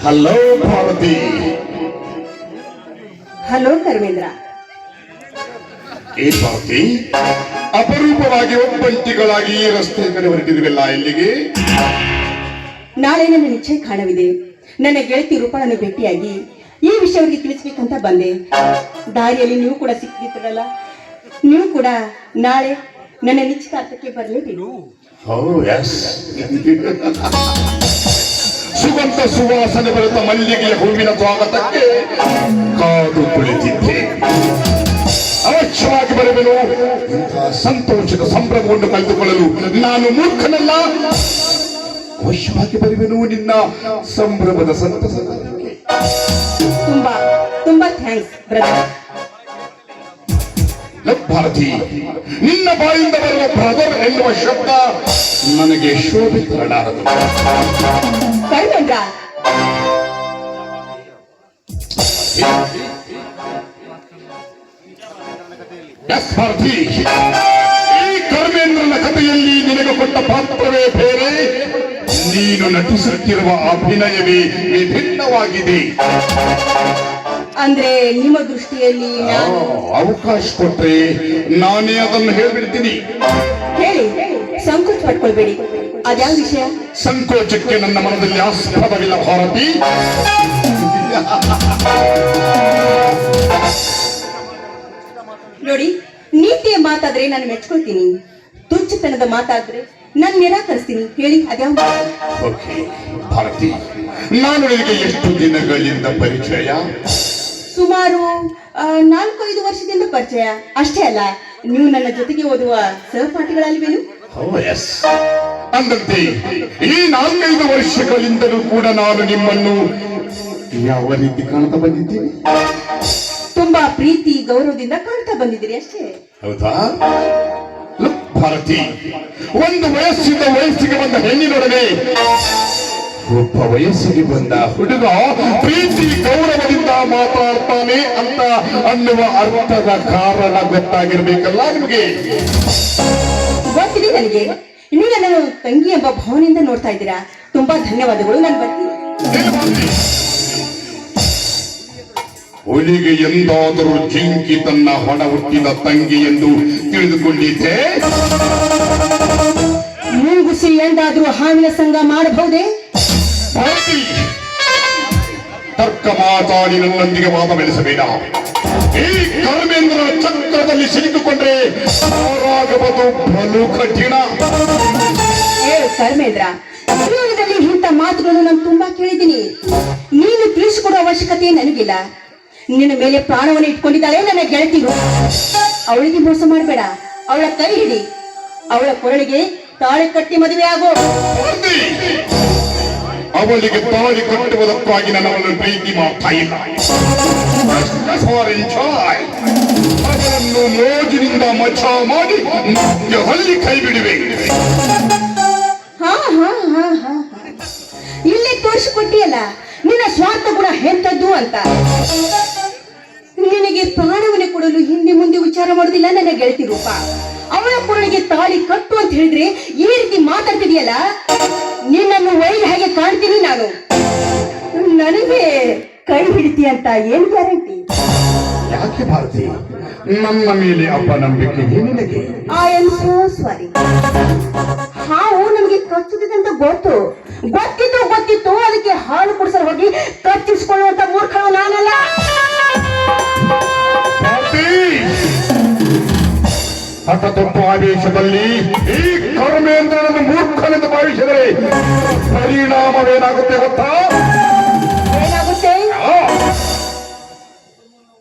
Hello Bharati. Hello Dharmendra. ಏ ಭಾರತಿ, ಅಪರೂಪವಾಗಿ ಒಬ್ಬಂಟಿಗಳಾಗಿ ಈ ರಸ್ತೆ ಕಡೆ ಹೊರಟಿದ್ವಿಲ್ಲ, ಇಲ್ಲಿಗೆ? ನಾಳೆ ನನ್ನ ನಿಶ್ಚಯ ಕಾಣವಿದೆ. ನನ್ನ ಗೆಳತಿ ರೂಪಳನ್ನು ಭೇಟಿಯಾಗಿ ಈ ವಿಷಯವಾಗಿ ತಿಳಿಸ್ಬೇಕಂತ ಬಂದೆ. ದಾರಿಯಲ್ಲಿ ನೀವು ಕೂಡ ಸಿಕ್ಕಿದ್ರಲ್ಲ, ನೀವು ಕೂಡ ನಾಳೆ ನನ್ನ ನಿಶ್ಚಿತಾರ್ಥಕ್ಕೆ ಬರಲೇಬೇಕು. ಸುಗಂಧ ಸುವಾಸನೆ ಬರುತ್ತ ಮಲ್ಲಿಗೆಯ ಹೂವಿನ ಸ್ವಾಗತಕ್ಕೆ ಕಾದು ಕುಳಿತಿದ್ದೆ. ಅವಶ್ಯವಾಗಿ ಬರುವೆನು. ಇಂತಹ ಸಂತೋಷದ ಸಂಭ್ರಮವನ್ನು ಕಳೆದುಕೊಳ್ಳಲು ನಾನು ಮೂರ್ಖನಲ್ಲ. ಅವಶ್ಯವಾಗಿ ಬರುವೆನು ನಿನ್ನ ಸಂಭ್ರಮದ ಸಂತಸಕ್ಕೆ. ತುಂಬಾ ತುಂಬಾ ಥ್ಯಾಂಕ್ಸ್ ಬ್ರದರ್. ಭಾರತಿ, ನಿನ್ನ ಬಾಯಿಂದ ಬರುವ ಬ್ರದರ್ ಎನ್ನುವ ಶಬ್ದ ನನಗೆ ಶೋಭೆ ತರಲಾರದು. ಧರ್ಮೇಂದ್ರ, ಭಾರತಿ, ಈ ಧರ್ಮೇಂದ್ರನ ಕಥೆಯಲ್ಲಿ ನಿನಗೆ ಕೊಟ್ಟ ಪಾತ್ರವೇ ಬೇರೆ, ನೀನು ನಟಿಸುತ್ತಿರುವ ಅಭಿನಯವೇ ವಿಭಿನ್ನವಾಗಿದೆ. ಅಂದ್ರೆ ನಿಮ್ಮ ದೃಷ್ಟಿಯಲ್ಲಿ ಅವಕಾಶ ಕೊಟ್ರೆ ನಾನೇ ಅದನ್ನು ಹೇಳ್ಬಿಡ್ತೀನಿ. ಹೇಳಿ, ಸಂಕೋಚ ಪಟ್ಕೊಳ್ಬೇಡಿ. ಅದ್ಯಾವ ವಿಷಯ? ಸಂಕೋಚಕ್ಕೆ ನನ್ನ ಮನದಲ್ಲಿ ಆಸ್ಪದವಿಲ್ಲ ಭಾರತಿ. ನೋಡಿ, ನೀತಿಯ ಮಾತಾದ್ರೆ ನಾನು ಮೆಚ್ಕೊಳ್ತೀನಿ, ತುಚ್ಚತನದ ಮಾತಾದ್ರೆ ನಾನು ನಿರಾಕರಿಸ್ತೀನಿ. ಹೇಳಿ, ಅದ್ಯಾವ? ಓಕೆ ಭಾರತಿ, ನಾನು ನಿನಗೆ ಎಷ್ಟು ದಿನಗಳಿಂದ ಪರಿಚಯ? ಸುಮಾರು 4-5 ವರ್ಷದಿಂದ ಪರಿಚಯ. ಅಷ್ಟೇ ಅಲ್ಲ, ನೀವು ನನ್ನ ಜೊತೆಗೆ ಓದುವ ಸಹಪಾಠಿಗಳಲ್ವೇನು? ಅಂದಂತೆ ಈ 4-5 ವರ್ಷಗಳಿಂದಲೂ ಕೂಡ ನಾನು ನಿಮ್ಮನ್ನು ಯಾವ ರೀತಿ ಕಾಣ್ತಾ ಬಂದಿದ್ದೀನಿ? ತುಂಬಾ ಪ್ರೀತಿ ಗೌರವದಿಂದ ಕಾಣ್ತಾ ಬಂದಿದ್ದೀರಿ ಅಷ್ಟೇ. ಹೌದಾ ಭಾರತಿ, ಒಂದು ವಯಸ್ಸಿಗೆ ಬಂದ ಹೆಣ್ಣಿನೊಡನೆ ಒಬ್ಬ ವಯಸ್ಸಿಗೆ ಬಂದ ಹುಡುಗ ಪ್ರೀತಿ ಗೌರವದಿಂದ ಮಾತಾಡ್ತಾನೆ ಅಂತ ಅನ್ನುವ ಅರ್ಥದ ಕಾರಣ ಗೊತ್ತಾಗಿರ್ಬೇಕಲ್ಲ ನಿಮಗೆ? ಗೊತ್ತಿದೆ ನನಗೆ. ನೀವು ನನ್ನನ್ನು ತಂಗಿ ಎಂಬ ಭಾವನೆಯಿಂದ ನೋಡ್ತಾ ಇದ್ದೀರಾ. ತುಂಬಾ ಧನ್ಯವಾದಗಳು. ನಾನು ಬರ್ತೀನಿ. ಹುಲಿಗೆ ಎಂದಾದರೂ ಜಿಂಕಿ ತನ್ನ ಹೊಣ ಹುಟ್ಟಿದ ತಂಗಿ ಎಂದು ತಿಳಿದುಕೊಂಡಿದ್ದೆ. ಮುಂಗುಸಿ ಎಂದಾದ್ರೂ ಹಾವಿನ ಸಂಘ ಮಾಡಬಹುದೇ? ತರ್ಕ ಮಾತಾಡಿ ನನ್ನೊಂದಿಗೆ ವಾದ ಬೆಳೆಸಬೇಡ. ಈ ಧರ್ಮೇಂದ್ರ ಚಕ್ರದಲ್ಲಿ ಸಿಲುಕಿಕೊಂಡ್ರೆ ಸಾರಾಗುವುದು ಬಲು ಕಠಿಣ. ಧರ್ಮೇಂದ್ರ, ಜೀವನದಲ್ಲಿ ಇಂಥ ಮಾತುಗಳನ್ನು ನಾನು ತುಂಬಾ ಕೇಳಿದ್ದೀನಿ. ನೀನು ತಿಳಿಸಿಕೊಡುವ ಅವಶ್ಯಕತೆ ನನಗಿಲ್ಲ. ನಿನ್ನ ಮೇಲೆ ಪ್ರಾಣವನ್ನು ಇಟ್ಕೊಂಡಿದ್ದಾಳೆ ನನ್ನ ಗೆಳತಿರು. ಅವಳಿಗೆ ಮೋಸ ಮಾಡಬೇಡ. ಅವಳ ಕೈ ಹಿಡಿ. ಅವಳ ಕೊರಳಿಗೆ ತಾಳಿ ಕಟ್ಟಿ ಮದುವೆ ಆಗೋ. ಅವಳಿಗೆ ತಾಳಿ ಕಟ್ಟುವುದಕ್ಕಾಗಿ ನನ್ನನ್ನು ಪ್ರೀತಿ ಮಾಡ್ತಾ ಇಲ್ಲ. ಅದನ್ನು ಮೋಜಿನಿಂದ ಮಚ್ಚಾ ಮಾಡಿ ಹಲ್ಲಿ ಕೈ ಬಿಡುವೆ. ಇಲ್ಲೇ ತೋರಿಸಿಕೊಟ್ಟಿಯಲ್ಲ ನಿನ್ನ ಸ್ವಾರ್ಥ ಗುಣ ಎಂತದ್ದು ಅಂತ. ನಿನಗೆ ಪ್ರಾಣವನ್ನೇ ಕೊಡಲು ಹಿಂದೆ ಮುಂದೆ ವಿಚಾರ ಮಾಡುದಿಲ್ಲ ನನ್ನ ಗೆಳತಿ ರೂಪ. ಅವಳ ಕೊರಳಿಗೆ ತಾಳಿ ಕಟ್ಟು ಅಂತ ಹೇಳಿದ್ರೆ ಈ ರೀತಿ ಮಾತಾಡ್ತಿದೆಯಲ್ಲ, ನಿನ್ನನ್ನು ವೈಲ್ ಹಾಗೆ ಕಾಣ್ತೀನಿ ನಾನು. ನನಗೆ ಕೈ ಹಿಡಿತಿ ಅಂತ ಏನ್ ಗ್ಯಾರಂಟಿ? ಯಾಕೆ ಭಾರತಿ, ನನ್ನ ಮೇಲೆ ಅಪನಂಬಿಕೆ ನಿನಗೆ? I am so sorry. ಹಾವು ನಮಗೆ ಕಚ್ಚುತ್ತಿದೆ ಅಂತ ಗೊತ್ತಿತ್ತು. ಅದಕ್ಕೆ ಹಾಲು ಕುಡಿಸಲು ಹೋಗಿ ಕಚ್ಚಿಸಿಕೊಳ್ಳುವಂತ ಮೂರ್ಖನು ನಾನಲ್ಲ. ಹಠತೊಟ್ಟು ಆದೇಶದಲ್ಲಿ ಈ ಧರ್ಮೇಂದ್ರನನ್ನು ಮೂರ್ಖನೆಂದು ಭಾವಿಸಿದರೆ ಪರಿಣಾಮವೇನಾಗುತ್ತೆ ಗೊತ್ತಾ? ಏನಾಗುತ್ತೆ?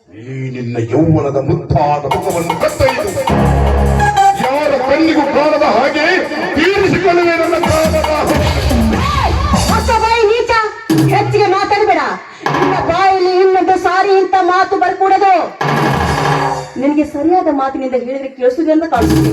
ಈ ನಿನ್ನ ಯೌವನದ ಮುದ್ದಾದ ಮುಖವನ್ನು ಕತ್ತೊಯ್ದು ಯಾರ ಕಣ್ಣಿಗೂ ಕಾಣದ ಹಾಗೆ ತೀರಿಸಿಕೊಳ್ಳುವೆ ನನ್ನ ಕಾಲದ. ಬಾಯಿ ನೀಚ, ಹೆಚ್ಚಿಗೆ ಮಾತಾಡಬೇಡ. ನಿನ್ನ ಬಾಯಲ್ಲಿ ಇನ್ನೊಂದು ಸಾರಿ ಇಂತ ಮಾತು ಬರ್ಕೂಡದು. ನಿನಗೆ ಸರಿಯಾದ ಮಾತಿನಿಂದ ಹೇಳಿದ್ರೆ ಕೇಳಿಸುತ್ತೆ ಅಂತ ಕಾಣಿಸುತ್ತೆ.